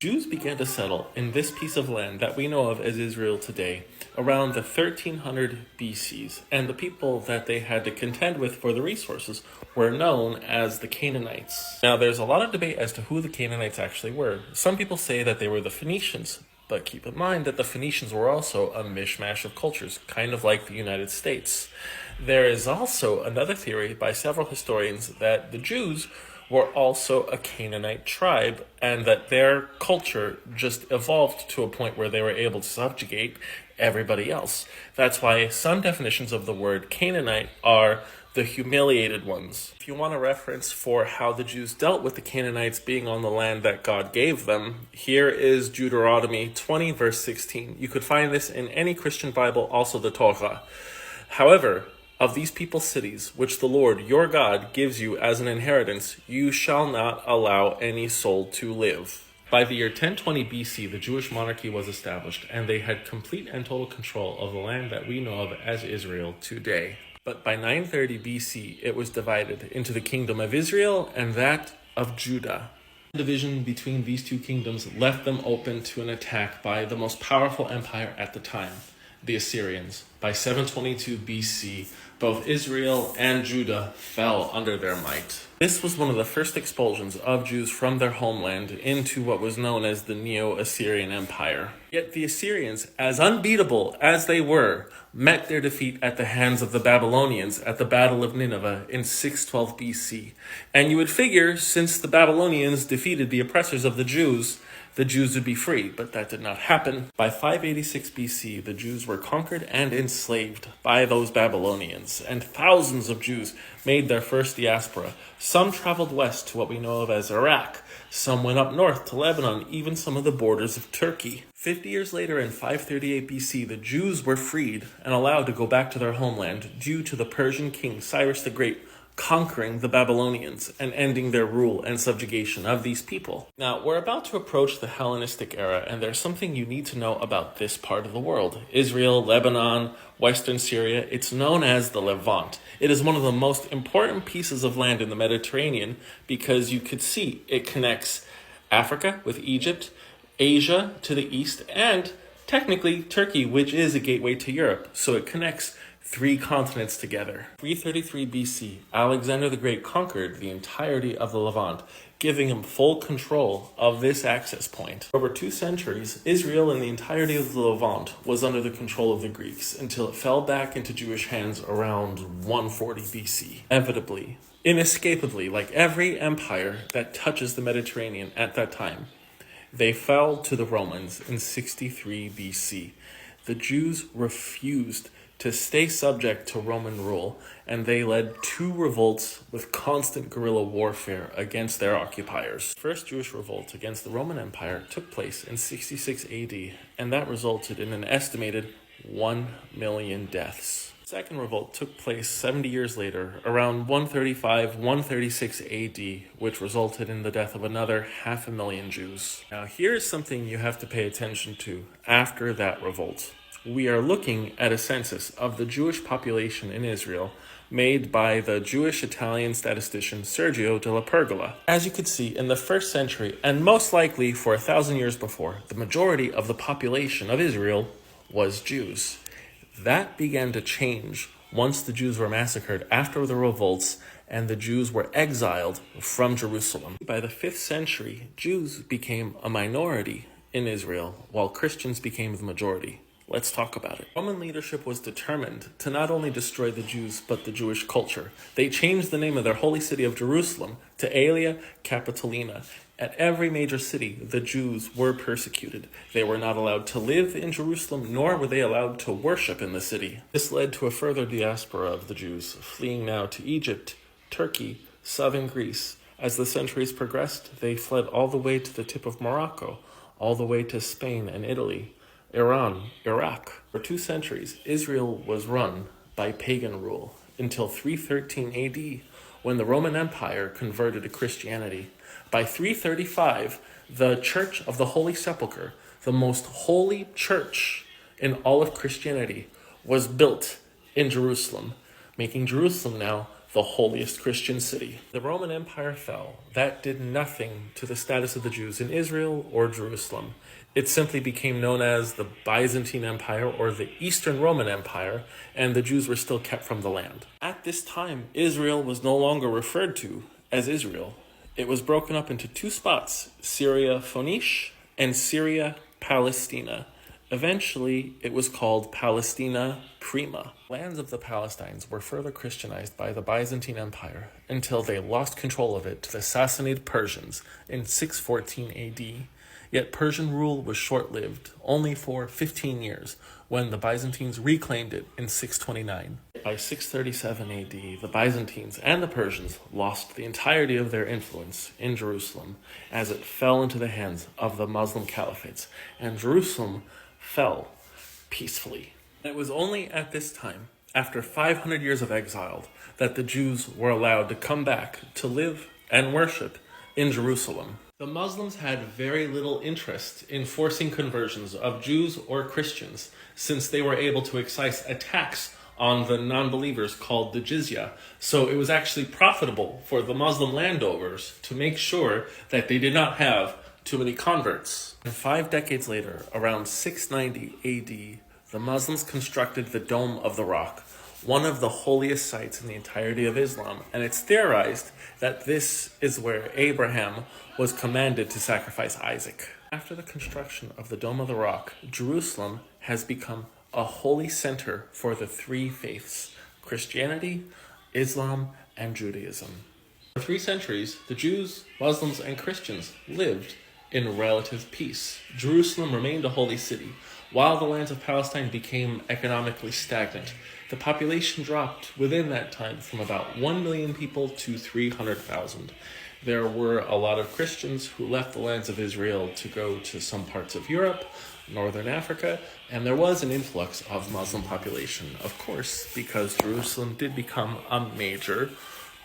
Jews began to settle in this piece of land that we know of as Israel today around the 1300 BCs, and the people that they had to contend with for the resources were known as the Canaanites. Now, there's a lot of debate as to who the Canaanites actually were. Some people say that they were the Phoenicians, but keep in mind that the Phoenicians were also a mishmash of cultures, kind of like the United States. There is also another theory by several historians that the Jews were also a Canaanite tribe, and that their culture just evolved to a point where they were able to subjugate everybody else. That's why some definitions of the word Canaanite are the humiliated ones. If you want a reference for how the Jews dealt with the Canaanites being on the land that God gave them, here is Deuteronomy 20 verse 16. You could find this in any Christian Bible, also the Torah. However, of these people's cities, which the Lord your God gives you as an inheritance, you shall not allow any soul to live. By the year 1020 BC, the Jewish monarchy was established, and they had complete and total control of the land that we know of as Israel today. But by 930 BC, it was divided into the kingdom of Israel and that of Judah. The division between these two kingdoms left them open to an attack by the most powerful empire at the time, the Assyrians. By 722 BC, both Israel and Judah fell under their might. This was one of the first expulsions of Jews from their homeland into what was known as the Neo-Assyrian Empire. Yet the Assyrians, as unbeatable as they were, met their defeat at the hands of the Babylonians at the Battle of Nineveh in 612 BC. And you would figure, since the Babylonians defeated the oppressors of the Jews would be free, but that did not happen. By 586 BC, the Jews were conquered and enslaved by those Babylonians, and thousands of Jews made their first diaspora. Some traveled west to what we know of as Iraq, some went up north to Lebanon, even some of the borders of Turkey. 50 years later, in 538 BC, the Jews were freed and allowed to go back to their homeland due to the Persian king Cyrus the Great conquering the Babylonians and ending their rule and subjugation of these people. Now, we're about to approach the Hellenistic era, and there's something you need to know about this part of the world. Israel, Lebanon, Western Syria, it's known as the Levant. It is one of the most important pieces of land in the Mediterranean because you could see it connects Africa with Egypt, Asia to the east, and technically Turkey, which is a gateway to Europe. So it connects 3 continents together. 333 BC, Alexander the Great conquered the entirety of the Levant, giving him full control of this access point. For over 2 centuries, Israel and the entirety of the Levant was under the control of the Greeks until it fell back into Jewish hands around 140 BC. Inevitably, inescapably, like every empire that touches the Mediterranean at that time, they fell to the Romans in 63 BC. The Jews refused to stay subject to Roman rule, and they led 2 revolts with constant guerrilla warfare against their occupiers. The first Jewish revolt against the Roman Empire took place in 66 AD, and that resulted in an estimated 1 million deaths. The second revolt took place 70 years later, around 136 AD, which resulted in the death of another 500,000 Jews. Now, here's something you have to pay attention to after that revolt. We are looking at a census of the Jewish population in Israel made by the Jewish-Italian statistician Sergio della Pergola. As you could see, in the 1st century, and most likely for 1,000 years before, the majority of the population of Israel was Jews. That began to change once the Jews were massacred after the revolts and the Jews were exiled from Jerusalem. By the 5th century, Jews became a minority in Israel, while Christians became the majority. Let's talk about it. Roman leadership was determined to not only destroy the Jews, but the Jewish culture. They changed the name of their holy city of Jerusalem to Aelia Capitolina. At every major city, the Jews were persecuted. They were not allowed to live in Jerusalem, nor were they allowed to worship in the city. This led to a further diaspora of the Jews, fleeing now to Egypt, Turkey, southern Greece. As the centuries progressed, they fled all the way to the tip of Morocco, all the way to Spain and Italy, Iran, Iraq. For 2 centuries, Israel was run by pagan rule until 313 AD, when the Roman Empire converted to Christianity. By 335, the Church of the Holy Sepulchre, the most holy church in all of Christianity, was built in Jerusalem, making Jerusalem now the holiest Christian city. The Roman Empire fell. That did nothing to the status of the Jews in Israel or Jerusalem. It simply became known as the Byzantine Empire or the Eastern Roman Empire, and the Jews were still kept from the land. At this time, Israel was no longer referred to as Israel. It was broken up into two spots, Syria Phoenice and Syria Palestina. Eventually, it was called Palestina Prima. Lands of the Palestines were further Christianized by the Byzantine Empire until they lost control of it to the Sassanid Persians in 614 AD. Yet Persian rule was short-lived, only for 15 years, when the Byzantines reclaimed it in 629. By 637 AD, the Byzantines and the Persians lost the entirety of their influence in Jerusalem as it fell into the hands of the Muslim caliphates, and Jerusalem fell peacefully. It was only at this time, after 500 years of exile, that the Jews were allowed to come back to live and worship in Jerusalem. The Muslims had very little interest in forcing conversions of Jews or Christians, since they were able to excise a tax on the non-believers called the jizya. So it was actually profitable for the Muslim landowners to make sure that they did not have too many converts. And 5 decades later, around 690 AD, the Muslims constructed the Dome of the Rock, one of the holiest sites in the entirety of Islam, and it's theorized that this is where Abraham was commanded to sacrifice Isaac. After the construction of the Dome of the Rock, Jerusalem has become a holy center for the three faiths: Christianity, Islam, and Judaism. For 3 centuries, the Jews, Muslims, and Christians lived in relative peace. Jerusalem remained a holy city, while the lands of Palestine became economically stagnant. The population dropped within that time from about 1 million people to 300,000. There were a lot of Christians who left the lands of Israel to go to some parts of Europe, Northern Africa, and there was an influx of Muslim population, of course, because Jerusalem did become a major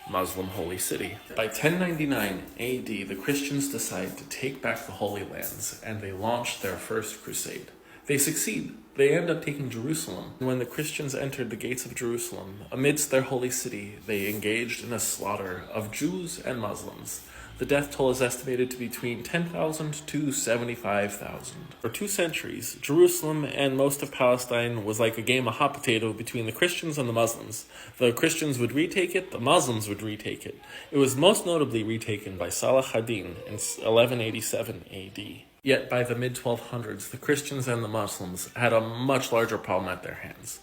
Muslim holy city. By 1099 AD, the Christians decide to take back the Holy Lands, and they launch their first crusade. They succeed. They end up taking Jerusalem. When the Christians entered the gates of Jerusalem, amidst their holy city, they engaged in a slaughter of Jews and Muslims. The death toll is estimated to be between 10,000 to 75,000. For 2 centuries, Jerusalem and most of Palestine was like a game of hot potato between the Christians and the Muslims. The Christians would retake it, the Muslims would retake it. It was most notably retaken by Salah ad-Din in 1187 AD. Yet by the mid-1200s, the Christians and the Muslims had a much larger problem at their hands: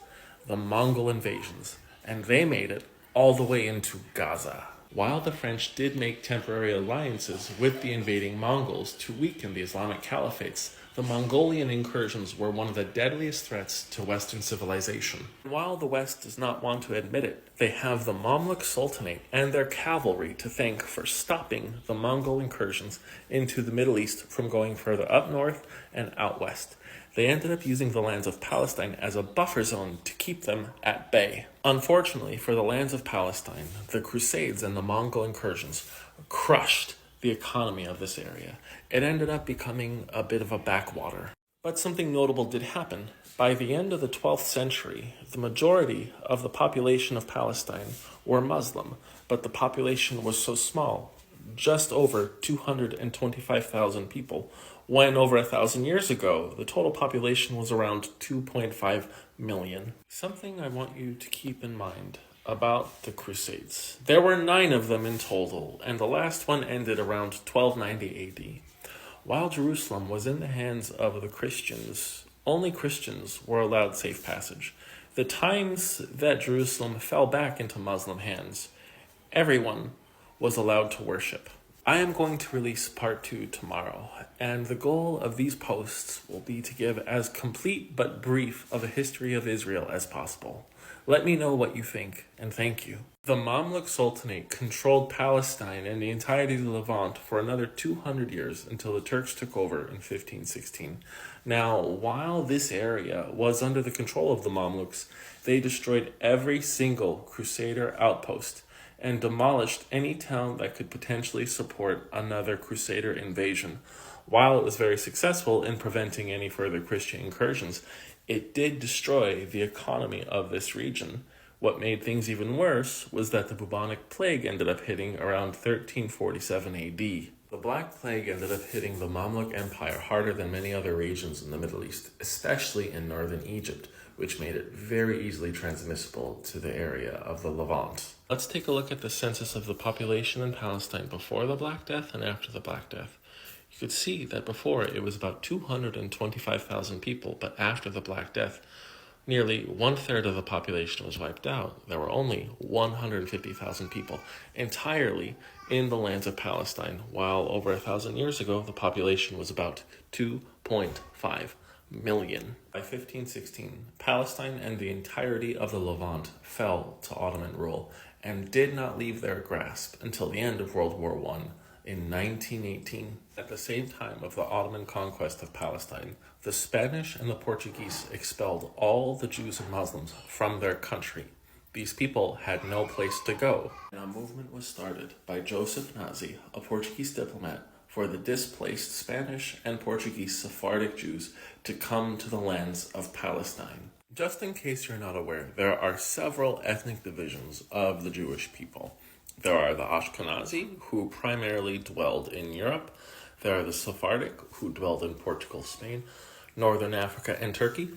the Mongol invasions, and they made it all the way into Gaza. While the French did make temporary alliances with the invading Mongols to weaken the Islamic caliphates, the Mongolian incursions were one of the deadliest threats to Western civilization. While the West does not want to admit it, they have the Mamluk Sultanate and their cavalry to thank for stopping the Mongol incursions into the Middle East from going further up north and out west. They ended up using the lands of Palestine as a buffer zone to keep them at bay. Unfortunately for the lands of Palestine, the Crusades and the Mongol incursions crushed the economy of this area. It ended up becoming a bit of a backwater. But something notable did happen. By the end of the 12th century, the majority of the population of Palestine were Muslim, but the population was so small, just over 225,000 people, when over 1,000 years ago, the total population was around 2.5 million. Something I want you to keep in mind about the Crusades. There were 9 of them in total, and the last one ended around 1290 AD. While Jerusalem was in the hands of the Christians, only Christians were allowed safe passage. The times that Jerusalem fell back into Muslim hands, everyone was allowed to worship. I am going to release part 2 tomorrow, and the goal of these posts will be to give as complete but brief of a history of Israel as possible. Let me know what you think, and thank you. The Mamluk Sultanate controlled Palestine and the entirety of the Levant for another 200 years until the Turks took over in 1516. Now, while this area was under the control of the Mamluks, they destroyed every single Crusader outpost and demolished any town that could potentially support another Crusader invasion. While it was very successful in preventing any further Christian incursions, it did destroy the economy of this region, What made things even worse was that the bubonic plague ended up hitting around 1347 AD. The Black Plague ended up hitting the Mamluk Empire harder than many other regions in the Middle East, especially in northern Egypt, which made it very easily transmissible to the area of the Levant. Let's take a look at the census of the population in Palestine before the Black Death and after the Black Death. You could see that before it was about 225,000 people, but after the Black Death, nearly 1/3 of the population was wiped out. There were only 150,000 people entirely in the lands of Palestine, while over 1,000 years ago, the population was about 2.5 million. By 1516, Palestine and the entirety of the Levant fell to Ottoman rule and did not leave their grasp until the end of World War I in 1918. At the same time of the Ottoman conquest of Palestine, the Spanish and the Portuguese expelled all the Jews and Muslims from their country. These people had no place to go. And a movement was started by Joseph Nazi, a Portuguese diplomat, for the displaced Spanish and Portuguese Sephardic Jews to come to the lands of Palestine. Just in case you're not aware, there are several ethnic divisions of the Jewish people. There are the Ashkenazi, who primarily dwelled in Europe. There are the Sephardic, who dwelled in Portugal, Spain, Northern Africa, and Turkey.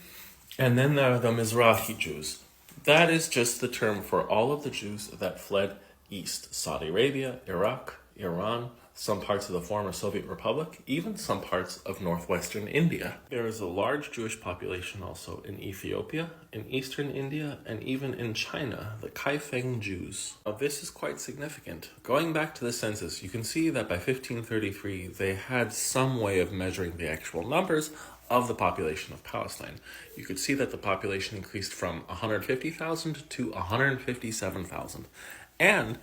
And then there are the Mizrahi Jews. That is just the term for all of the Jews that fled east. Saudi Arabia, Iraq, Iran, some parts of the former Soviet Republic, even some parts of northwestern India. There is a large Jewish population also in Ethiopia, in eastern India, and even in China, the Kaifeng Jews. Now, this is quite significant. Going back to the census, you can see that by 1533, they had some way of measuring the actual numbers of the population of Palestine. You could see that the population increased from 150,000 to 157,000. And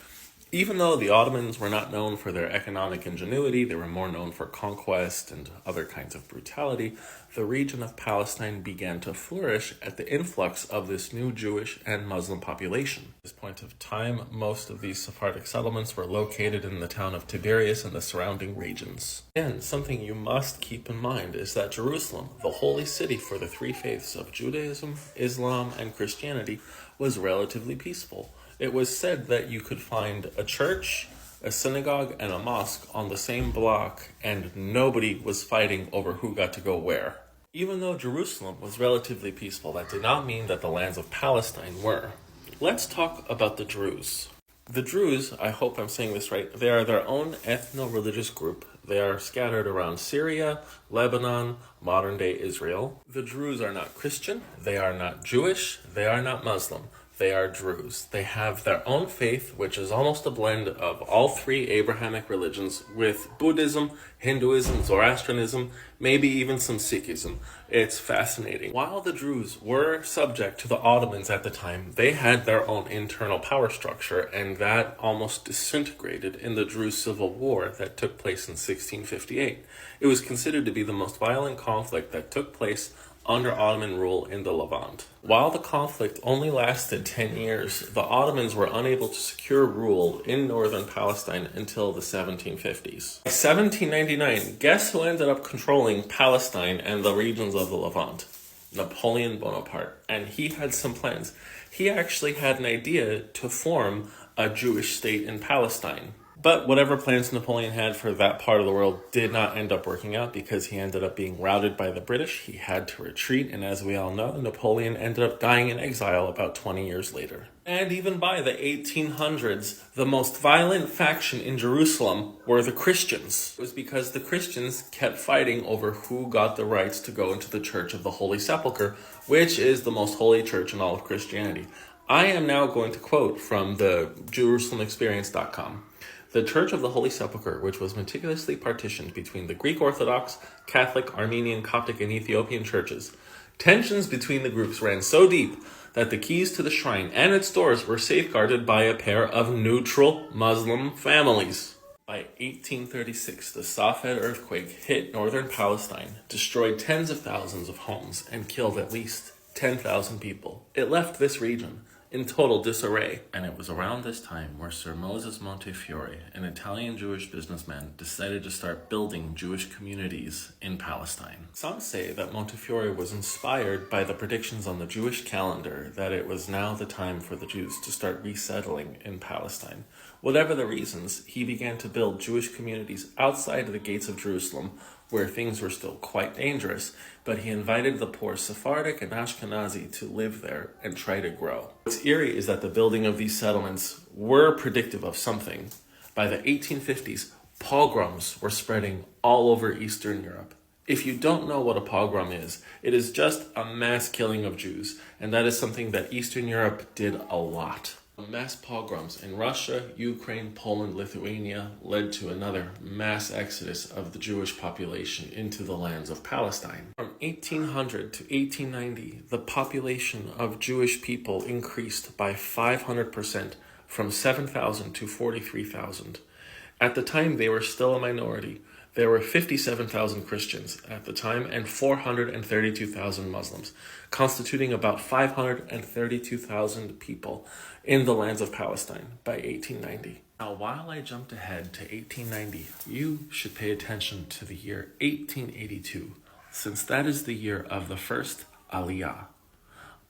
even though the Ottomans were not known for their economic ingenuity, they were more known for conquest and other kinds of brutality, the region of Palestine began to flourish at the influx of this new Jewish and Muslim population. At this point of time, most of these Sephardic settlements were located in the town of Tiberias and the surrounding regions. And something you must keep in mind is that Jerusalem, the holy city for the three faiths of Judaism, Islam, and Christianity, was relatively peaceful. It was said that you could find a church, a synagogue, and a mosque on the same block, and nobody was fighting over who got to go where. Even though Jerusalem was relatively peaceful, that did not mean that the lands of Palestine were. Let's talk about the Druze. The Druze, I hope I'm saying this right, they are their own ethno-religious group. They are scattered around Syria, Lebanon, modern-day Israel. The Druze are not Christian, they are not Jewish, they are not Muslim. They are Druze. They have their own faith, which is almost a blend of all three Abrahamic religions with Buddhism, Hinduism, Zoroastrianism, maybe even some Sikhism. It's fascinating. While the Druze were subject to the Ottomans at the time, they had their own internal power structure, and that almost disintegrated in the Druze Civil War that took place in 1658. It was considered to be the most violent conflict that took place under Ottoman rule in the Levant. While the conflict only lasted 10 years, the Ottomans were unable to secure rule in northern Palestine until the 1750s. By 1799, guess who ended up controlling Palestine and the regions of the Levant? Napoleon Bonaparte. And he had some plans. He actually had an idea to form a Jewish state in Palestine. But whatever plans Napoleon had for that part of the world did not end up working out because he ended up being routed by the British. He had to retreat, and as we all know, Napoleon ended up dying in exile about 20 years later. And even by the 1800s, the most violent faction in Jerusalem were the Christians. It was because the Christians kept fighting over who got the rights to go into the Church of the Holy Sepulchre, which is the most holy church in all of Christianity. I am now going to quote from the JerusalemExperience.com. The Church of the Holy Sepulchre, which was meticulously partitioned between the Greek Orthodox, Catholic, Armenian, Coptic, and Ethiopian churches. Tensions between the groups ran so deep that the keys to the shrine and its doors were safeguarded by a pair of neutral Muslim families. By 1836, the Safed earthquake hit northern Palestine, destroyed tens of thousands of homes, and killed at least 10,000 people. It left this region in total disarray. And it was around this time where Sir Moses Montefiore, an Italian Jewish businessman, decided to start building Jewish communities in Palestine. Some say that Montefiore was inspired by the predictions on the Jewish calendar that it was now the time for the Jews to start resettling in Palestine. Whatever the reasons, he began to build Jewish communities outside of the gates of Jerusalem, where things were still quite dangerous, but he invited the poor Sephardic and Ashkenazi to live there and try to grow. What's eerie is that the building of these settlements were predictive of something. By the 1850s, pogroms were spreading all over Eastern Europe. If you don't know what a pogrom is, it is just a mass killing of Jews, and that is something that Eastern Europe did a lot. Mass pogroms in Russia, Ukraine, Poland, Lithuania led to another mass exodus of the Jewish population into the lands of Palestine. From 1800 to 1890, the population of Jewish people increased by 500%, from 7,000 to 43,000. At the time, they were still a minority. There were 57,000 Christians at the time and 432,000 Muslims, constituting about 532,000 people in the lands of Palestine by 1890. Now, while I jumped ahead to 1890, you should pay attention to the year 1882, since that is the year of the first Aliyah.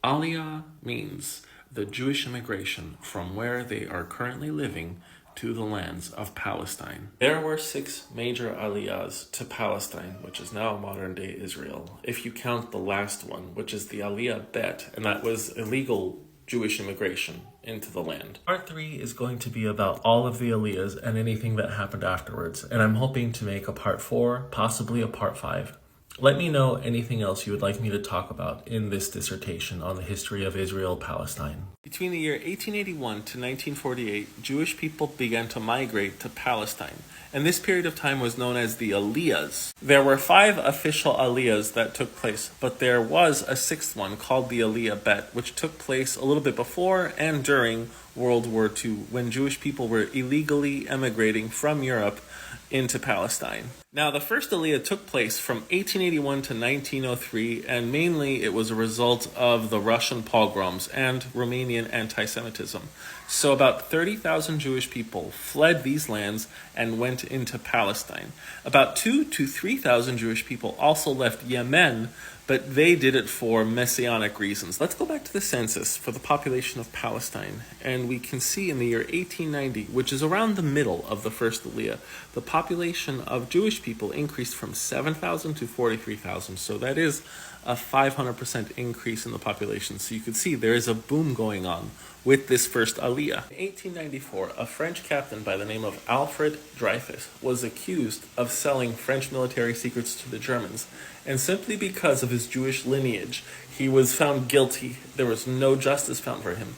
Aliyah means the Jewish immigration from where they are currently living to the lands of Palestine. There were 6 major aliyahs to Palestine, which is now modern-day Israel, if you count the last one, which is the Aliyah Bet, and that was illegal Jewish immigration into the land. Part 3 is going to be about all of the aliyahs and anything that happened afterwards, and I'm hoping to make a part 4, possibly a part 5. Let me know anything else you would like me to talk about in this dissertation on the history of Israel-Palestine. Between the year 1881 to 1948, Jewish people began to migrate to Palestine, and this period of time was known as the Aliyahs. There were 5 official Aliyahs that took place, but there was a 6th one called the Aliyah Bet, which took place a little bit before and during World War II, when Jewish people were illegally emigrating from Europe into Palestine. Now, the first Aliyah took place from 1881 to 1903, and mainly it was a result of the Russian pogroms and Romanian anti-Semitism. So about 30,000 Jewish people fled these lands and went into Palestine. About 2,000 to 3,000 Jewish people also left Yemen, but they did it for messianic reasons. Let's go back to the census for the population of Palestine, and we can see in the year 1890, which is around the middle of the first Aliyah, the population of Jewish people increased from 7,000 to 43,000, so that is a 500% increase in the population. So you can see there is a boom going on with this first Aliyah. In 1894, a French captain by the name of Alfred Dreyfus was accused of selling French military secrets to the Germans, and simply because of his Jewish lineage, he was found guilty. There was no justice found for him.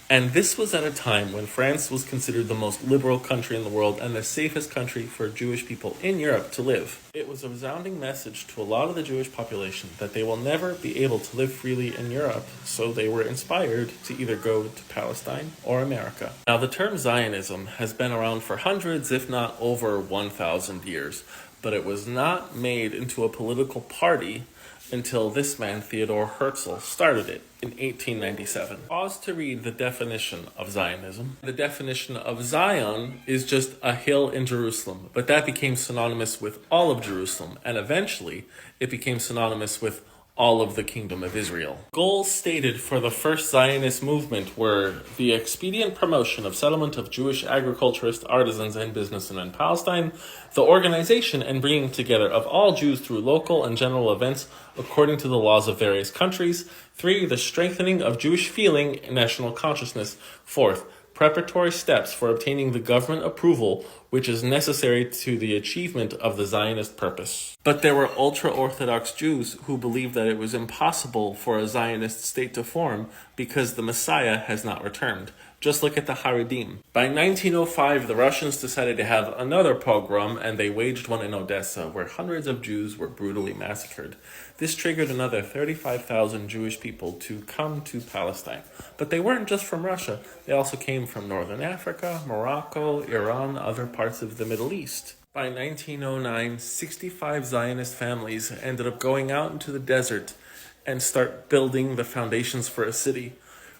And this was at a time when France was considered the most liberal country in the world and the safest country for Jewish people in Europe to live. It was a resounding message to a lot of the Jewish population that they will never be able to live freely in Europe, so they were inspired to either go to Palestine or America. Now, the term Zionism has been around for hundreds, if not over 1,000 years, but it was not made into a political party until this man, Theodor Herzl, started it in 1897. Pause to read the definition of Zionism. The definition of Zion is just a hill in Jerusalem, but that became synonymous with all of Jerusalem, and eventually it became synonymous with all of the Kingdom of Israel. Goals stated for the first Zionist movement were the expedient promotion of settlement of Jewish agriculturists, artisans, and businessmen in Palestine, the organization and bringing together of all Jews through local and general events according to the laws of various countries. 3, the strengthening of Jewish feeling and national consciousness. 4th, preparatory steps for obtaining the government approval which is necessary to the achievement of the Zionist purpose. But there were ultra-Orthodox Jews who believed that it was impossible for a Zionist state to form because the Messiah has not returned. Just look at the Haredim. By 1905, the Russians decided to have another pogrom, and they waged one in Odessa, where hundreds of Jews were brutally massacred. This triggered another 35,000 Jewish people to come to Palestine. But they weren't just from Russia. They also came from Northern Africa, Morocco, Iran, other parts of the Middle East. By 1909, 65 Zionist families ended up going out into the desert and start building the foundations for a city.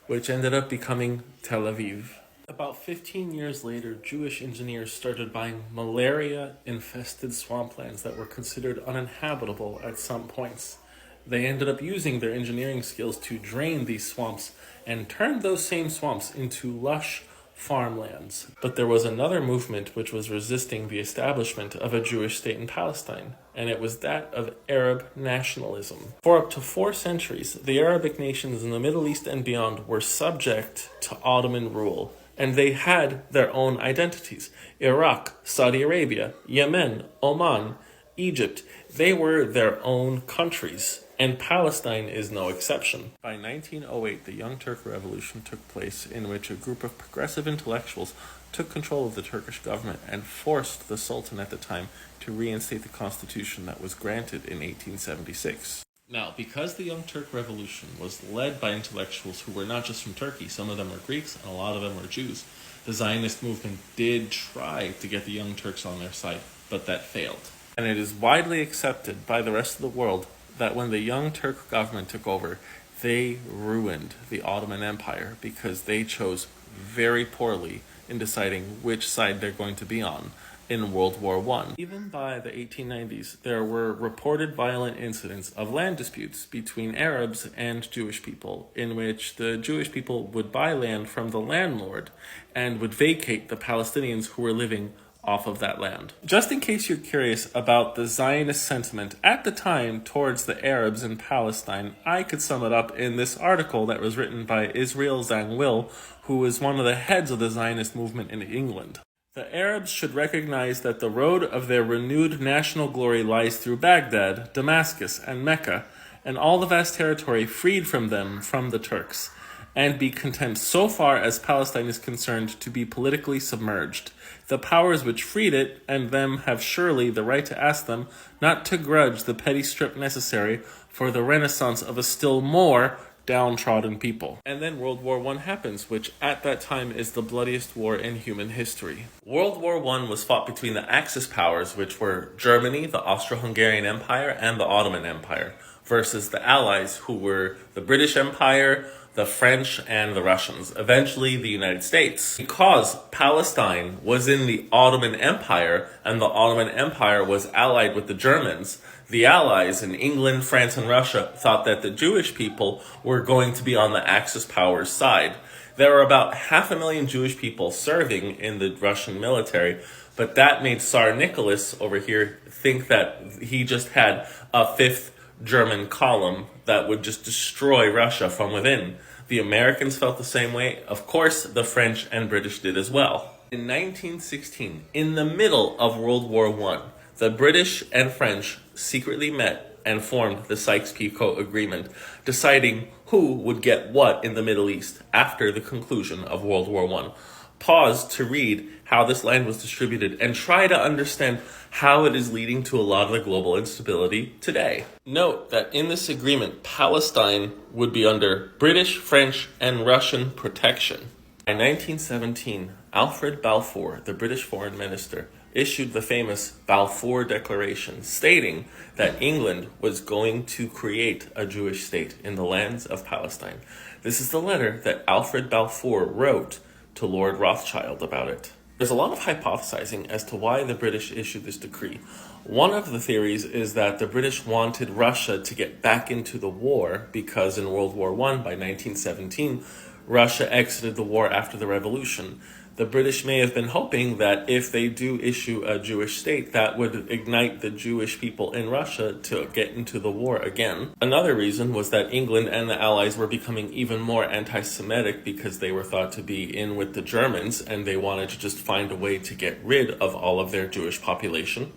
which ended up becoming Tel Aviv. About 15 years later, Jewish engineers started buying malaria-infested swamplands that were considered uninhabitable at some points. They ended up using their engineering skills to drain these swamps and turn those same swamps into lush farmlands. But there was another movement which was resisting the establishment of a Jewish state in Palestine, and it was that of Arab nationalism. For up to 4 centuries, the Arabic nations in the Middle East and beyond were subject to Ottoman rule, and they had their own identities. Iraq, Saudi Arabia, Yemen, Oman, Egypt, they were their own countries, and Palestine is no exception. By 1908, the Young Turk Revolution took place, in which a group of progressive intellectuals took control of the Turkish government and forced the Sultan at the time to reinstate the constitution that was granted in 1876. Now, because the Young Turk Revolution was led by intellectuals who were not just from Turkey, some of them were Greeks and a lot of them were Jews, the Zionist movement did try to get the Young Turks on their side, but that failed. And it is widely accepted by the rest of the world that when the Young Turk government took over, they ruined the Ottoman Empire because they chose very poorly in deciding which side they're going to be on in World War I. Even by the 1890s, there were reported violent incidents of land disputes between Arabs and Jewish people, in which the Jewish people would buy land from the landlord and would vacate the Palestinians who were living off of that land. Just in case you're curious about the Zionist sentiment at the time towards the Arabs in Palestine, I could sum it up in this article that was written by Israel and who was one of the heads of the Zionist movement in England. The Arabs should recognize that the road of their renewed national glory lies through Baghdad, Damascus, and Mecca, and all the vast territory freed from them from the Turks, and be content so far as Palestine is concerned to be politically submerged. The powers which freed it and them have surely the right to ask them not to grudge the petty strip necessary for the renaissance of a still more downtrodden people. And then World War I happens, which at that time is the bloodiest war in human history. World War I was fought between the Axis powers, which were Germany, the Austro-Hungarian Empire, and the Ottoman Empire, versus the Allies, who were the British Empire, the French, and the Russians, eventually the United States. Because Palestine was in the Ottoman Empire, and the Ottoman Empire was allied with the Germans, the Allies in England, France, and Russia thought that the Jewish people were going to be on the Axis powers' side. There were about 500,000 Jewish people serving in the Russian military, but that made Tsar Nicholas over here think that he just had a fifth German column that would just destroy Russia from within. The Americans felt the same way. Of course, the French and British did as well. In 1916, in the middle of World War I, the British and French secretly met and formed the Sykes-Picot Agreement, deciding who would get what in the Middle East after the conclusion of World War I. Pause to read how this land was distributed and try to understand how it is leading to a lot of the global instability today. Note that in this agreement, Palestine would be under British, French, and Russian protection. In 1917, Alfred Balfour, the British foreign minister, issued the famous Balfour Declaration, stating that England was going to create a Jewish state in the lands of Palestine. This is the letter that Alfred Balfour wrote to Lord Rothschild about it. There's a lot of hypothesizing as to why the British issued this decree. One of the theories is that the British wanted Russia to get back into the war because in World War I, by 1917, Russia exited the war after the revolution. The British may have been hoping that if they do issue a Jewish state, that would ignite the Jewish people in Russia to get into the war again. Another reason was that England and the Allies were becoming even more anti-Semitic because they were thought to be in with the Germans and they wanted to just find a way to get rid of all of their Jewish population.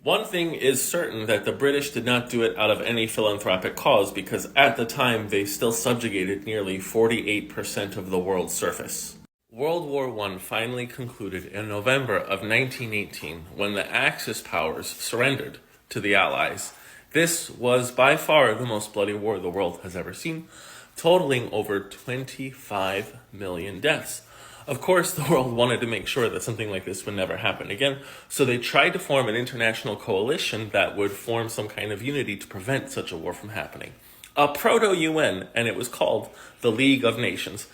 One thing is certain, that the British did not do it out of any philanthropic cause because at the time they still subjugated nearly 48% of the world's surface. World War I finally concluded in November of 1918 when the Axis powers surrendered to the Allies. This was by far the most bloody war the world has ever seen, totaling over 25 million deaths. Of course, the world wanted to make sure that something like this would never happen again, so they tried to form an international coalition that would form some kind of unity to prevent such a war from happening. a proto-UN, and it was called the League of Nations.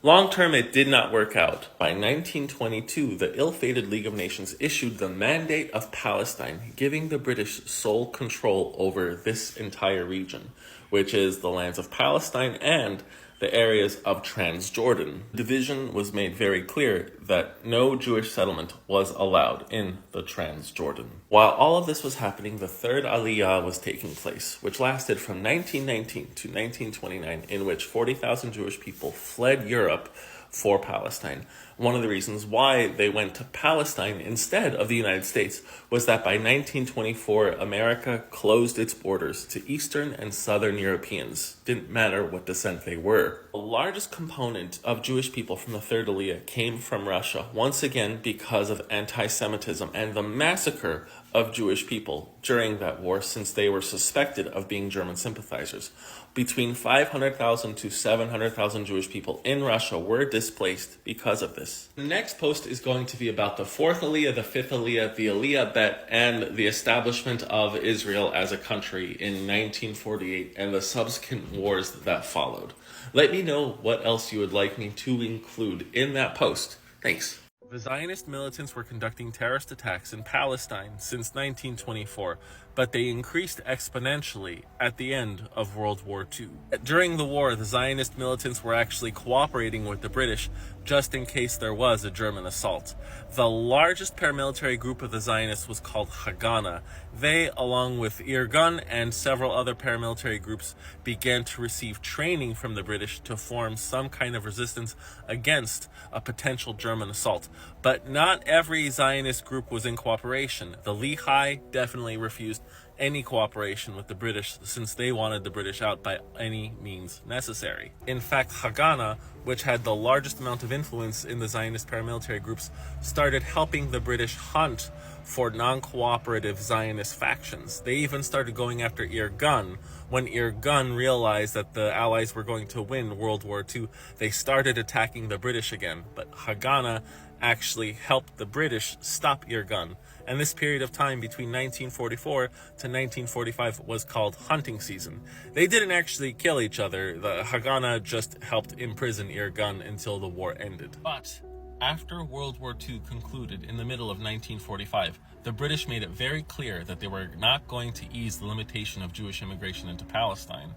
Long term, it did not work out. By 1922, the ill-fated League of Nations issued the Mandate of Palestine, giving the British sole control over this entire region, which is the lands of Palestine and the areas of Transjordan. Division was made very clear that no Jewish settlement was allowed in the Transjordan. While all of this was happening, the third Aliyah was taking place, which lasted from 1919 to 1929, in which 40,000 Jewish people fled Europe for Palestine. One of the reasons why they went to Palestine instead of the United States was that by 1924, America closed its borders to Eastern and Southern Europeans. Didn't matter what descent they were. The largest component of Jewish people from the Third Aliyah came from Russia, once again because of anti-Semitism and the massacre of Jewish people during that war, since they were suspected of being German sympathizers. Between 500,000 to 700,000 Jewish people in Russia were displaced because of this. The next post is going to be about the fourth Aliyah, the fifth Aliyah, the Aliyah Bet, and the establishment of Israel as a country in 1948 and the subsequent wars that followed. Let me know what else you would like me to include in that post. Thanks. The Zionist militants were conducting terrorist attacks in Palestine since 1924, but they increased exponentially at the end of World War II. During the war, the Zionist militants were actually cooperating with the British just in case there was a German assault. The largest paramilitary group of the Zionists was called Haganah. They, along with Irgun and several other paramilitary groups, began to receive training from the British to form some kind of resistance against a potential German assault. But not every Zionist group was in cooperation. The Lehi definitely refused any cooperation with the British, since they wanted the British out by any means necessary. In fact, Haganah, which had the largest amount of influence in the Zionist paramilitary groups, started helping the British hunt for non-cooperative Zionist factions. They even started going after Irgun. When Irgun realized that the Allies were going to win World War II, they started attacking the British again. But Haganah actually helped the British stop Irgun. And this period of time between 1944 to 1945 was called hunting season. They didn't actually kill each other. The Haganah just helped imprison Irgun until the war ended. But after World War II concluded in the middle of 1945, the British made it very clear that they were not going to ease the limitation of Jewish immigration into Palestine,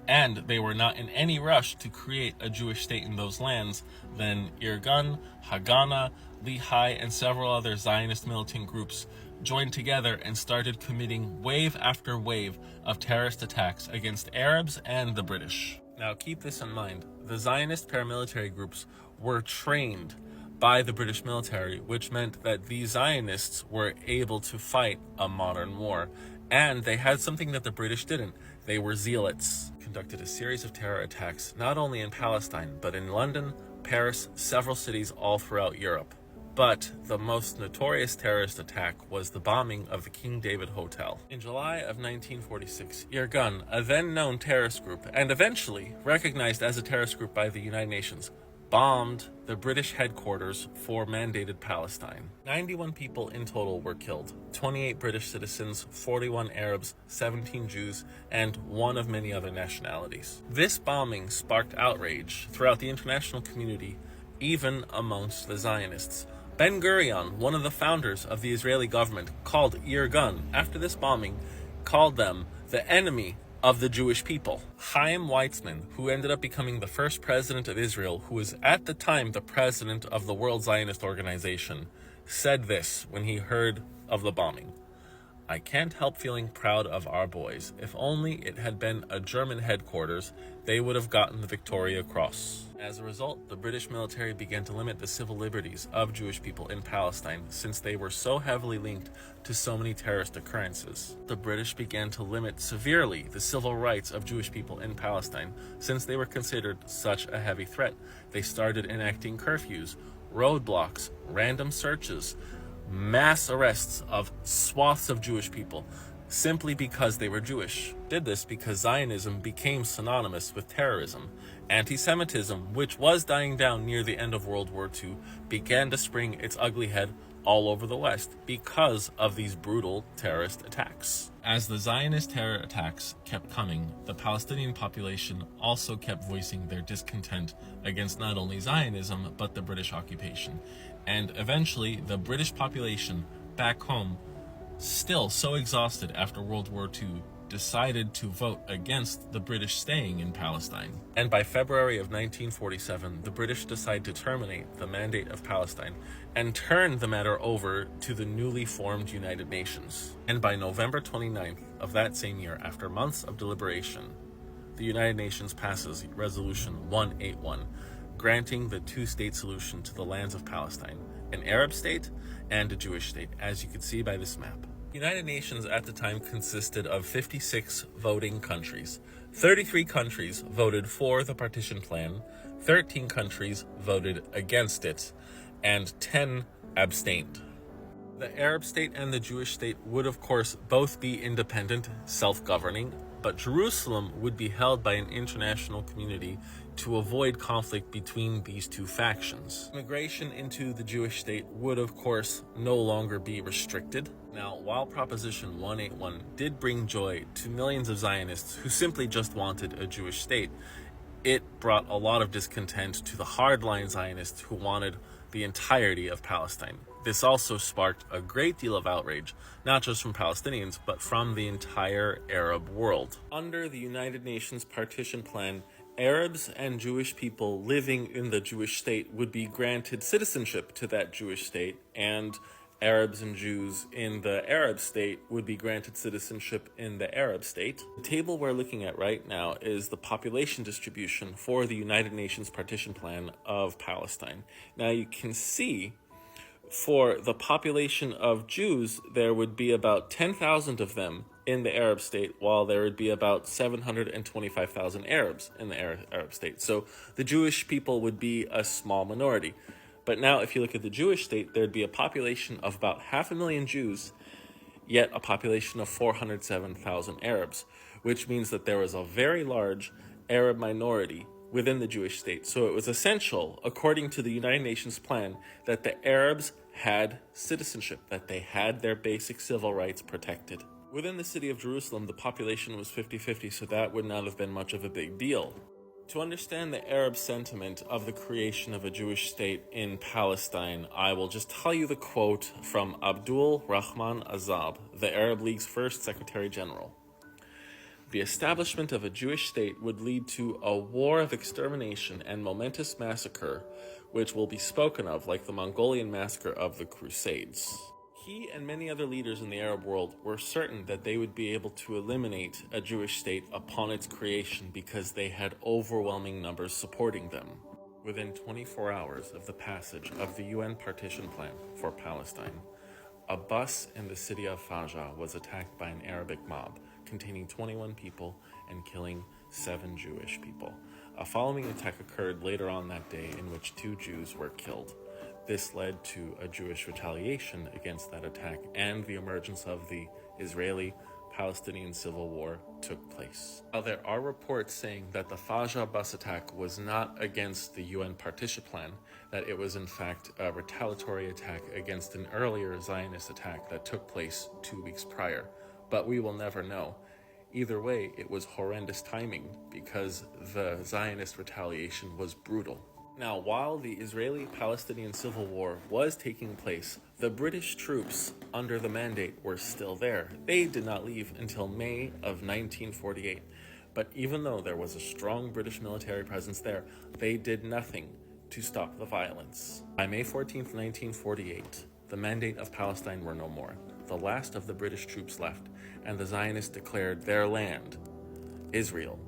and they were not in any rush to create a Jewish state in those lands. Then Irgun, Haganah, Lehi, and several other Zionist militant groups joined together and started committing wave after wave of terrorist attacks against Arabs and the British. Now keep this in mind. The Zionist paramilitary groups were trained by the British military, which meant that these Zionists were able to fight a modern war. And they had something that the British didn't. They were zealots. Conducted a series of terror attacks, not only in Palestine, but in London, Paris, several cities all throughout Europe. But the most notorious terrorist attack was the bombing of the King David Hotel. In July of 1946, Irgun, a then-known terrorist group, and eventually recognized as a terrorist group by the United Nations, bombed the British headquarters for mandated Palestine. 91 people in total were killed, 28 British citizens, 41 Arabs, 17 Jews, and one of many other nationalities. This bombing sparked outrage throughout the international community, even amongst the Zionists. Ben-Gurion, one of the founders of the Israeli government, called Irgun, after this bombing, called them the enemy of the Jewish people. Chaim Weizmann, who ended up becoming the first president of Israel, who was at the time the president of the World Zionist Organization, said this when he heard of the bombing: "I can't help feeling proud of our boys. If only it had been a German headquarters, they would have gotten the Victoria Cross." As a result, the British military began to limit the civil liberties of Jewish people in Palestine, since they were so heavily linked to so many terrorist occurrences. The British began to limit severely the civil rights of Jewish people in Palestine, since they were considered such a heavy threat. They started enacting curfews, roadblocks, random searches, mass arrests of swaths of Jewish people, simply because they were Jewish. Did this because Zionism became synonymous with terrorism. Anti-Semitism, which was dying down near the end of World War II, began to spring its ugly head all over the West because of these brutal terrorist attacks. As the Zionist terror attacks kept coming, the Palestinian population also kept voicing their discontent against not only Zionism, but the British occupation. And eventually, the British population back home, still so exhausted after World War II, decided to vote against the British staying in Palestine. And by February of 1947, the British decided to terminate the Mandate of Palestine and turn the matter over to the newly formed United Nations. And by November 29th of that same year, after months of deliberation, the United Nations passes Resolution 181, granting the two-state solution to the lands of Palestine, an Arab state and a Jewish state, as you can see by this map. The United Nations at the time consisted of 56 voting countries. 33 countries voted for the partition plan, 13 countries voted against it, and 10 abstained. The Arab state and the Jewish state would, of course, both be independent, self-governing, but Jerusalem would be held by an international community to avoid conflict between these two factions. Immigration into the Jewish state would, of course, no longer be restricted. Now, while Proposition 181 did bring joy to millions of Zionists who simply just wanted a Jewish state, it brought a lot of discontent to the hardline Zionists who wanted the entirety of Palestine. This also sparked a great deal of outrage, not just from Palestinians, but from the entire Arab world. Under the United Nations partition plan, Arabs and Jewish people living in the Jewish state would be granted citizenship to that Jewish state, and Arabs and Jews in the Arab state would be granted citizenship in the Arab state. The table we're looking at right now is the population distribution for the United Nations partition plan of Palestine. Now you can see for the population of Jews, there would be about 10,000 of them in the Arab state, while there would be about 725,000 Arabs in the Arab state. So the Jewish people would be a small minority. But now if you look at the Jewish state, there'd be a population of about 500,000 Jews, yet a population of 407,000 Arabs, which means that there was a very large Arab minority within the Jewish state. So it was essential, according to the United Nations plan, that the Arabs had citizenship, that they had their basic civil rights protected. Within the city of Jerusalem, the population was 50-50, so that would not have been much of a big deal. To understand the Arab sentiment of the creation of a Jewish state in Palestine, I will just tell you the quote from Abdul Rahman Azab, the Arab League's first Secretary General. The establishment of a Jewish state would lead to a war of extermination and momentous massacre, which will be spoken of like the Mongolian massacre of the Crusades. He and many other leaders in the Arab world were certain that they would be able to eliminate a Jewish state upon its creation because they had overwhelming numbers supporting them. Within 24 hours of the passage of the UN partition plan for Palestine, a bus in the city of Fallujah was attacked by an Arabic mob containing 21 people and killing 7 Jewish people. A following attack occurred later on that day in which 2 Jews were killed. This led to a Jewish retaliation against that attack, and the emergence of the Israeli-Palestinian civil war took place. Now, there are reports saying that the Fallujah bus attack was not against the UN partition plan, that it was in fact a retaliatory attack against an earlier Zionist attack that took place 2 weeks prior. But we will never know. Either way, it was horrendous timing because the Zionist retaliation was brutal. Now, while the Israeli-Palestinian civil war was taking place, the British troops under the Mandate were still there. They did not leave until May of 1948. But even though there was a strong British military presence there, they did nothing to stop the violence. By May 14th, 1948, the Mandate of Palestine were no more. The last of the British troops left, and the Zionists declared their land, Israel.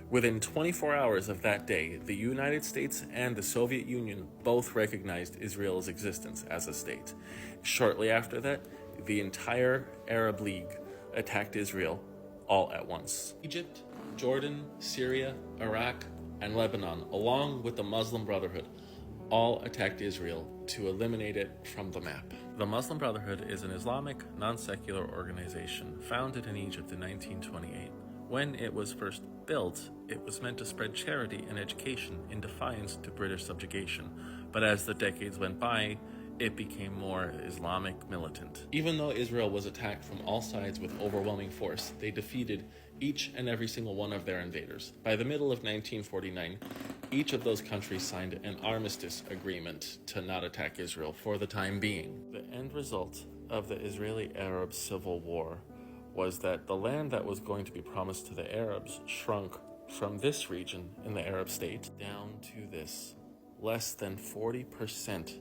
Within 24 hours of that day, the United States and the Soviet Union both recognized Israel's existence as a state. Shortly after that, the entire Arab League attacked Israel all at once. Egypt, Jordan, Syria, Iraq, and Lebanon, along with the Muslim Brotherhood, all attacked Israel to eliminate it from the map. The Muslim Brotherhood is an Islamic, non-secular organization founded in Egypt in 1928. When it was first built, it was meant to spread charity and education in defiance to British subjugation. But as the decades went by, it became more Islamic militant. Even though Israel was attacked from all sides with overwhelming force, they defeated each and every single one of their invaders. By the middle of 1949, each of those countries signed an armistice agreement to not attack Israel for the time being. The end result of the Israeli-Arab Civil War was that the land that was going to be promised to the Arabs shrunk from this region in the Arab state down to this, less than 40%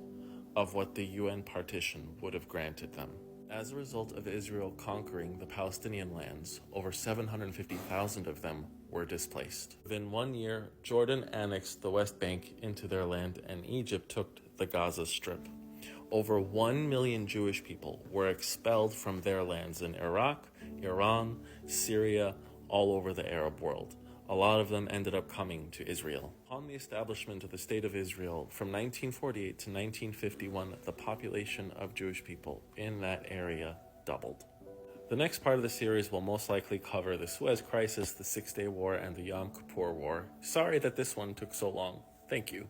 of what the UN partition would have granted them. As a result of Israel conquering the Palestinian lands, over 750,000 of them were displaced. Within 1 year, Jordan annexed the West Bank into their land and Egypt took the Gaza Strip. Over 1 million Jewish people were expelled from their lands in Iraq, Iran, Syria, all over the Arab world. A lot of them ended up coming to Israel. Upon the establishment of the State of Israel from 1948 to 1951, the population of Jewish people in that area doubled. The next part of the series will most likely cover the Suez Crisis, the Six-Day War, and the Yom Kippur War. Sorry that this one took so long. Thank you.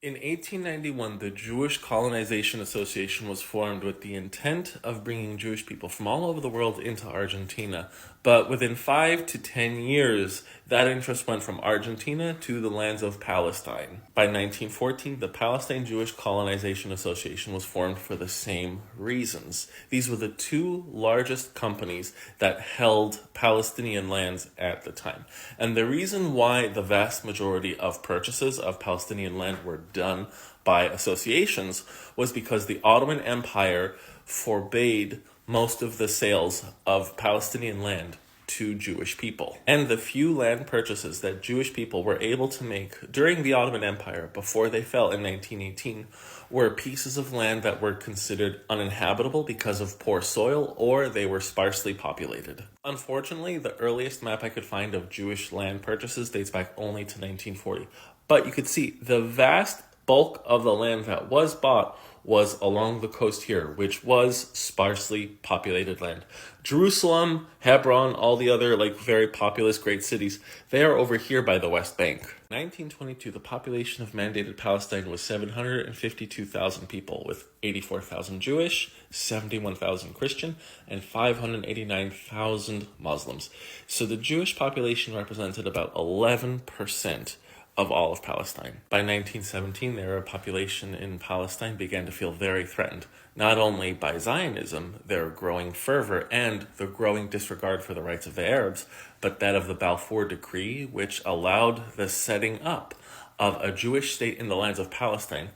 In 1891, the Jewish Colonization Association was formed with the intent of bringing Jewish people from all over the world into Argentina. But within 5 to 10 years, that interest went from Argentina to the lands of Palestine. By 1914, the Palestine Jewish Colonization Association was formed for the same reasons. These were the two largest companies that held Palestinian lands at the time. And the reason why the vast majority of purchases of Palestinian land were done by associations was because the Ottoman Empire forbade most of the sales of Palestinian land to Jewish people. And the few land purchases that Jewish people were able to make during the Ottoman Empire before they fell in 1918 were pieces of land that were considered uninhabitable because of poor soil or they were sparsely populated. Unfortunately, the earliest map I could find of Jewish land purchases dates back only to 1940. But you could see the vast bulk of the land that was bought was along the coast here, which was sparsely populated land. Jerusalem, Hebron, all the other very populous great cities, they are over here by the West Bank. In 1922, the population of mandated Palestine was 752,000 people, with 84,000 Jewish, 71,000 Christian, and 589,000 Muslims. So the Jewish population represented about 11% of all of Palestine. By 1917, the Arab population in Palestine began to feel very threatened, not only by Zionism, their growing fervor, and the growing disregard for the rights of the Arabs, but that of the Balfour Decree, which allowed the setting up of a Jewish state in the lands of Palestine.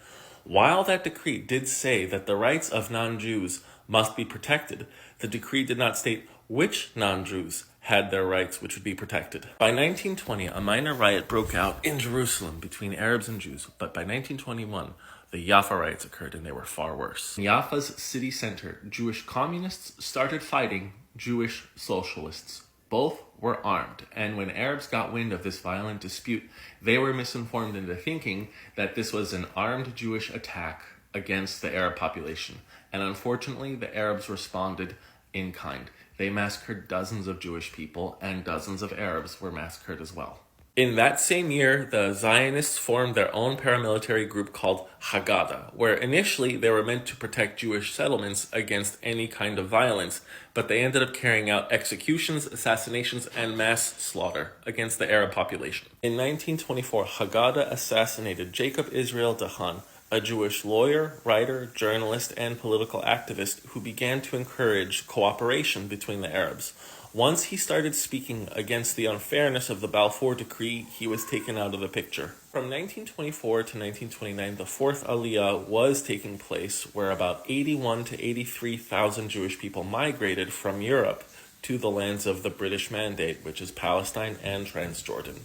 While that decree did say that the rights of non-Jews must be protected, the decree did not state which non-Jews had their rights which would be protected. By 1920, a minor riot broke out in Jerusalem between Arabs and Jews, but by 1921, the Jaffa riots occurred and they were far worse. In Jaffa's city center, Jewish communists started fighting Jewish socialists. Both were armed, and when Arabs got wind of this violent dispute, they were misinformed into thinking that this was an armed Jewish attack against the Arab population. And unfortunately, the Arabs responded in kind. They massacred dozens of Jewish people, and dozens of Arabs were massacred as well. In that same year, the Zionists formed their own paramilitary group called Haggadah, where initially they were meant to protect Jewish settlements against any kind of violence, but they ended up carrying out executions, assassinations, and mass slaughter against the Arab population. In 1924, Haggadah assassinated Jacob Israel Dahan, a Jewish lawyer, writer, journalist, and political activist who began to encourage cooperation between the Arabs. Once he started speaking against the unfairness of the Balfour Decree, he was taken out of the picture. From 1924 to 1929, the Fourth Aliyah was taking place, where about 81 to 83,000 Jewish people migrated from Europe to the lands of the British Mandate, which is Palestine and Transjordan.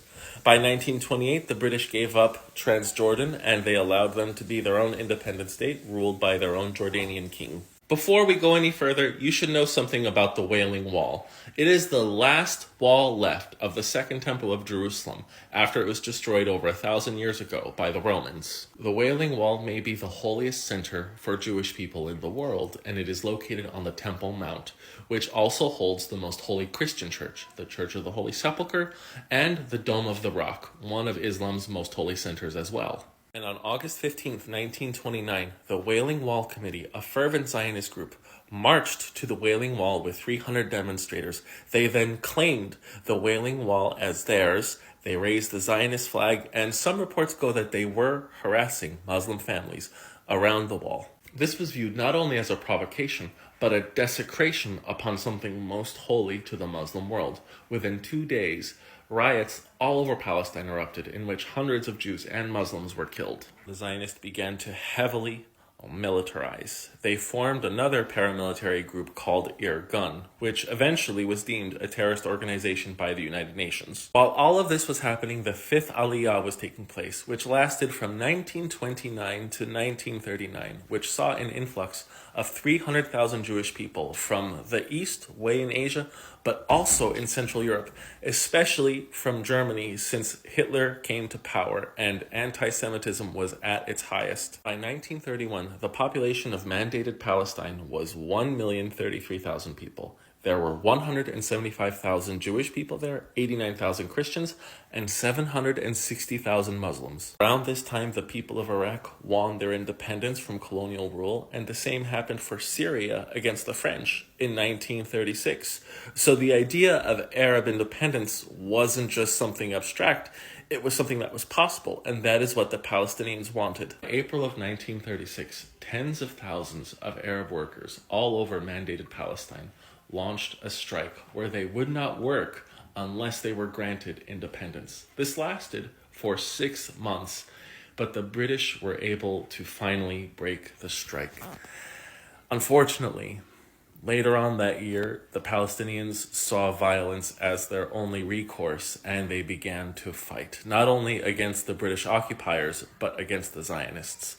By 1928, the British gave up Transjordan and they allowed them to be their own independent state, ruled by their own Jordanian king. Before we go any further, you should know something about the Wailing Wall. It is the last wall left of the Second Temple of Jerusalem after it was destroyed over 1,000 years ago by the Romans. The Wailing Wall may be the holiest center for Jewish people in the world, and it is located on the Temple Mount, which also holds the most holy Christian church, the Church of the Holy Sepulchre, and the Dome of the Rock, one of Islam's most holy centers as well. And on August 15th, 1929, the Wailing Wall Committee, a fervent Zionist group, marched to the Wailing Wall with 300 demonstrators. They then claimed the Wailing Wall as theirs. They raised the Zionist flag, and some reports go that they were harassing Muslim families around the wall. This was viewed not only as a provocation, but a desecration upon something most holy to the Muslim world. Within 2 days, riots all over Palestine erupted, in which hundreds of Jews and Muslims were killed. The Zionists began to heavily militarize. They formed another paramilitary group called Irgun, which eventually was deemed a terrorist organization by the United Nations. While all of this was happening, the fifth Aliyah was taking place, which lasted from 1929 to 1939, which saw an influx of 300,000 Jewish people from the east, way in Asia, but also in Central Europe, especially from Germany, since Hitler came to power and anti-Semitism was at its highest. By 1931, the population of Mandated Palestine was 1,033,000 people. There were 175,000 Jewish people there, 89,000 Christians, and 760,000 Muslims. Around this time, the people of Iraq won their independence from colonial rule, and the same happened for Syria against the French in 1936. So the idea of Arab independence wasn't just something abstract, it was something that was possible, and that is what the Palestinians wanted. In April of 1936, tens of thousands of Arab workers all over Mandated Palestine launched a strike where they would not work unless they were granted independence. This lasted for 6 months, but the British were able to finally break the strike. Unfortunately, later on that year, the Palestinians saw violence as their only recourse, and they began to fight, not only against the British occupiers, but against the Zionists.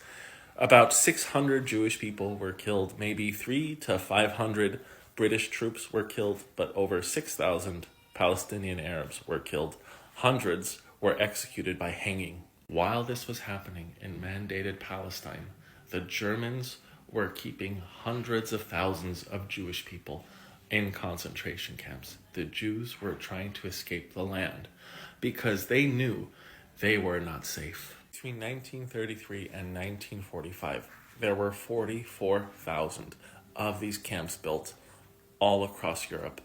About 600 Jewish people were killed, maybe 300 to 500 British troops were killed, but over 6,000 Palestinian Arabs were killed. Hundreds were executed by hanging. While this was happening in Mandated Palestine, the Germans were keeping hundreds of thousands of Jewish people in concentration camps. The Jews were trying to escape the land because they knew they were not safe. Between 1933 and 1945, there were 44,000 of these camps built all across Europe.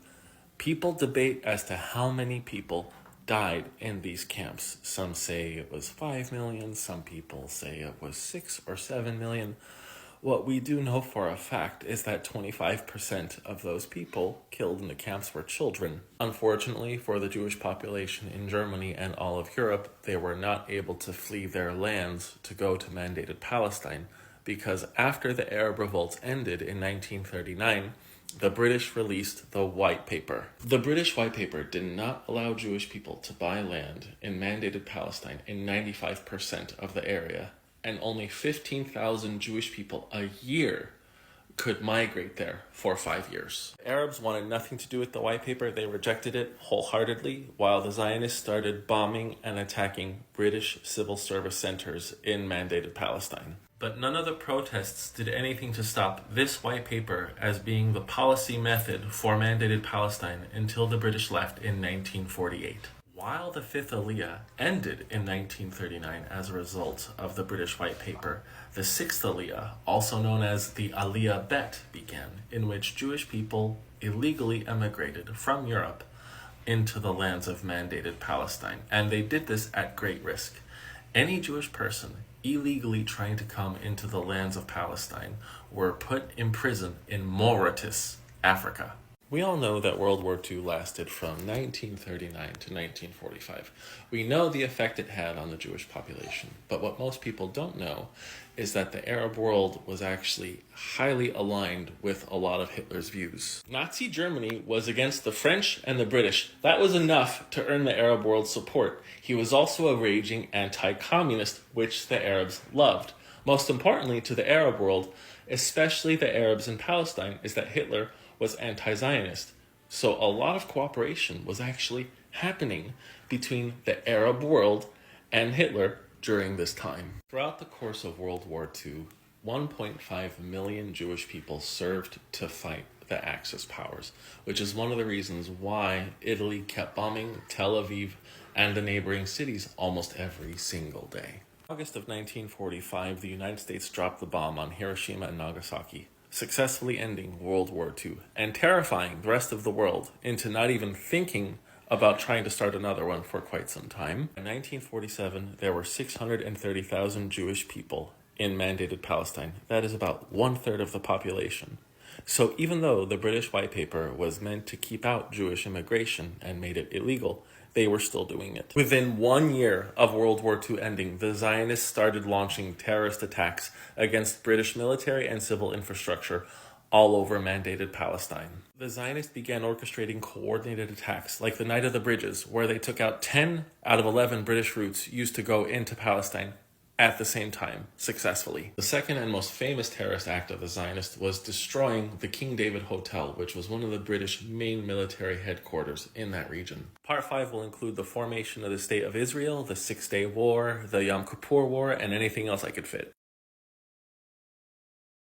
People debate as to how many people died in these camps. Some say it was 5 million, some people say it was 6 or 7 million. What we do know for a fact is that 25% of those people killed in the camps were children. Unfortunately for the Jewish population in Germany and all of Europe, they were not able to flee their lands to go to Mandated Palestine, because after the Arab revolts ended in 1939, the British released the White Paper. The British White Paper did not allow Jewish people to buy land in Mandated Palestine in 95% of the area, and only 15,000 Jewish people a year could migrate there for 5 years. The Arabs wanted nothing to do with the White Paper. They rejected it wholeheartedly, while the Zionists started bombing and attacking British civil service centers in Mandated Palestine. But none of the protests did anything to stop this White Paper as being the policy method for Mandated Palestine until the British left in 1948. While the Fifth Aliyah ended in 1939 as a result of the British White Paper, the Sixth Aliyah, also known as the Aliyah Bet, began, in which Jewish people illegally emigrated from Europe into the lands of Mandated Palestine, and they did this at great risk. Any Jewish person illegally trying to come into the lands of Palestine were put in prison in Mauritius, Africa. We all know that World War II lasted from 1939 to 1945. We know the effect it had on the Jewish population, but what most people don't know is that the Arab world was actually highly aligned with a lot of Hitler's views. Nazi Germany was against the French and the British. That was enough to earn the Arab world's support. He was also a raging anti-communist, which the Arabs loved. Most importantly to the Arab world, especially the Arabs in Palestine, is that Hitler was anti-Zionist. So a lot of cooperation was actually happening between the Arab world and Hitler during this time. Throughout the course of World War II, 1.5 million Jewish people served to fight the Axis powers, which is one of the reasons why Italy kept bombing Tel Aviv and the neighboring cities almost every single day. August of 1945, the United States dropped the bomb on Hiroshima and Nagasaki, successfully ending World War II and terrifying the rest of the world into not even thinking about trying to start another one for quite some time. In 1947, there were 630,000 Jewish people in mandated Palestine. That is about 1/3 of the population. So even though the British White Paper was meant to keep out Jewish immigration and made it illegal, they were still doing it. Within 1 year of World War II ending, the Zionists started launching terrorist attacks against British military and civil infrastructure all over mandated Palestine. The Zionists began orchestrating coordinated attacks, like the Night of the Bridges, where they took out 10 out of 11 British routes used to go into Palestine at the same time, successfully. The second and most famous terrorist act of the Zionists was destroying the King David Hotel, which was one of the British main military headquarters in that region. Part 5 will include the formation of the State of Israel, the Six-Day War, the Yom Kippur War, and anything else I could fit.